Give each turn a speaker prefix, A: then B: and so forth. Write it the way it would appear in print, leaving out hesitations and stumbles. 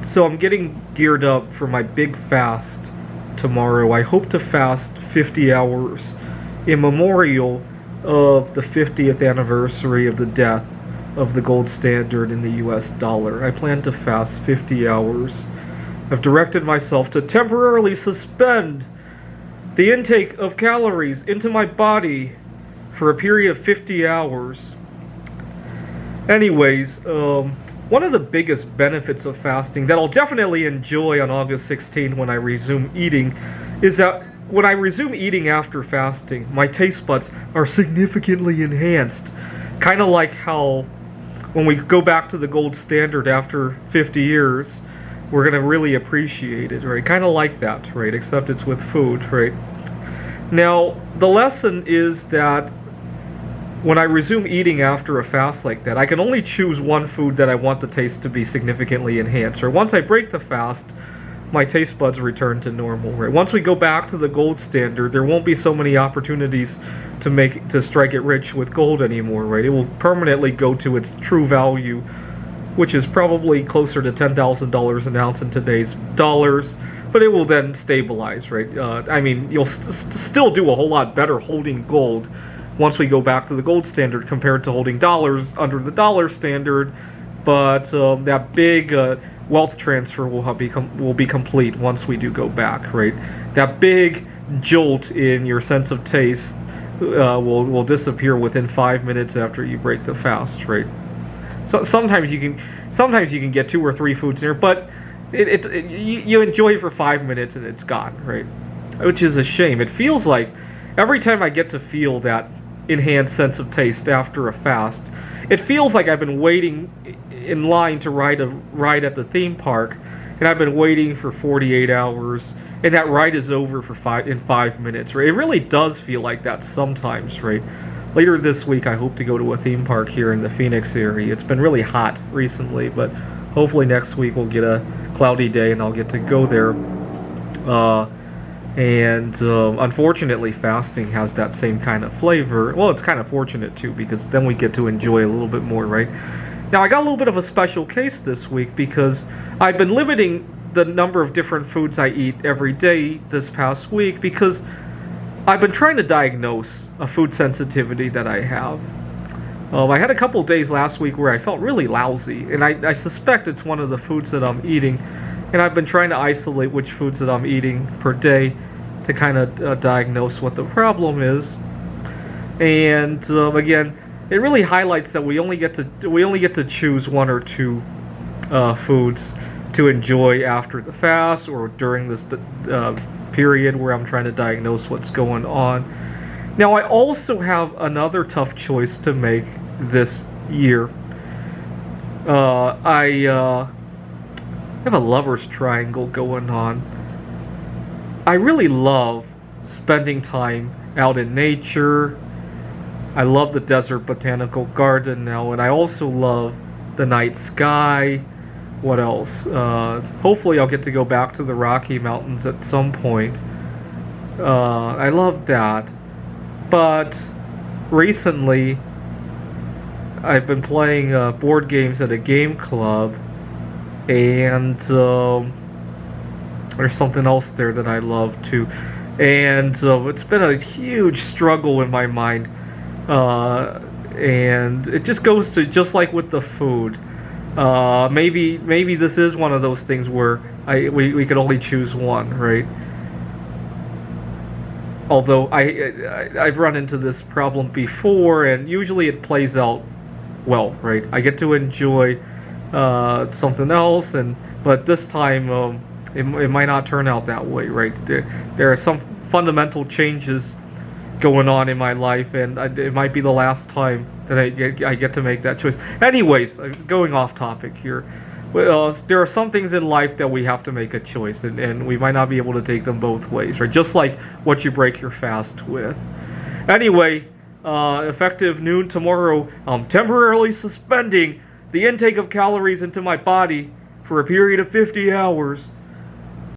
A: So I'm getting geared up for my big fast tomorrow. I hope to fast 50 hours in memorial of the 50th anniversary of the death of the gold standard in the US dollar. I plan to fast 50 hours. I've directed myself to temporarily suspend the intake of calories into my body for a period of 50 hours. Anyways, one of the biggest benefits of fasting that I'll definitely enjoy on August 16th when I resume eating is that when I resume eating after fasting, my taste buds are significantly enhanced. Kind of like how when we go back to the gold standard after 50 years, we're going to really appreciate it, right? Kind of like that, right? Except it's with food, right? Now, the lesson is that when I resume eating after a fast like that, I can only choose one food that I want the taste to be significantly enhanced. Or once I break the fast, my taste buds return to normal. Right? Once we go back to the gold standard, there won't be so many opportunities to strike it rich with gold anymore. Right? It will permanently go to its true value, which is probably closer to $10,000 an ounce in today's dollars. But it will then stabilize. Right? I mean, you'll still do a whole lot better holding gold once we go back to the gold standard compared to holding dollars under the dollar standard, but that big wealth transfer will be complete once we do go back, right? That big jolt in your sense of taste will disappear within 5 minutes after you break the fast, right? So sometimes you can get 2 or 3 foods in there, but you enjoy it for 5 minutes and it's gone, right? Which is a shame. It feels like every time I get to feel that enhanced sense of taste after a fast, it feels like I've been waiting in line to ride at the theme park, and I've been waiting for 48 hours, and that ride is over in 5 minutes, right? It really does feel like that sometimes, right? Later this week, I hope to go to a theme park here in the Phoenix area. It's been really hot recently, but hopefully next week we'll get a cloudy day and I'll get to go there. Unfortunately, fasting has that same kind of flavor. Well, it's kind of fortunate too, because then we get to enjoy a little bit more, right? Now, I got a little bit of a special case this week because I've been limiting the number of different foods I eat every day this past week because I've been trying to diagnose a food sensitivity that I have. I had a couple days last week where I felt really lousy, and I suspect it's one of the foods that I'm eating. And I've been trying to isolate which foods that I'm eating per day to kind of diagnose what the problem is. And again, it really highlights that we only get to choose 1 or 2 foods to enjoy after the fast or during this period where I'm trying to diagnose what's going on. Now, I also have another tough choice to make this year. I have a lover's triangle going on. I really love spending time out in nature. I love the desert botanical garden now, and I also love the night sky. What else? Hopefully I'll get to go back to the Rocky Mountains at some point. I love that. But recently, I've been playing board games at a game club, and there's something else there that I love too. And it's been a huge struggle in my mind. And it just goes to just like with the food. Maybe this is one of those things where we could only choose one, right? Although I've run into this problem before, and usually it plays out well, right? I get to enjoy something else, but this time it might not turn out that way, right? There are some fundamental changes going on in my life, and it might be the last time that I get to make that choice. Anyways, going off topic here. There are some things in life that we have to make a choice, and we might not be able to take them both ways, right? Just like what you break your fast with. Anyway, effective noon tomorrow, I'm temporarily suspending the intake of calories into my body for a period of 50 hours.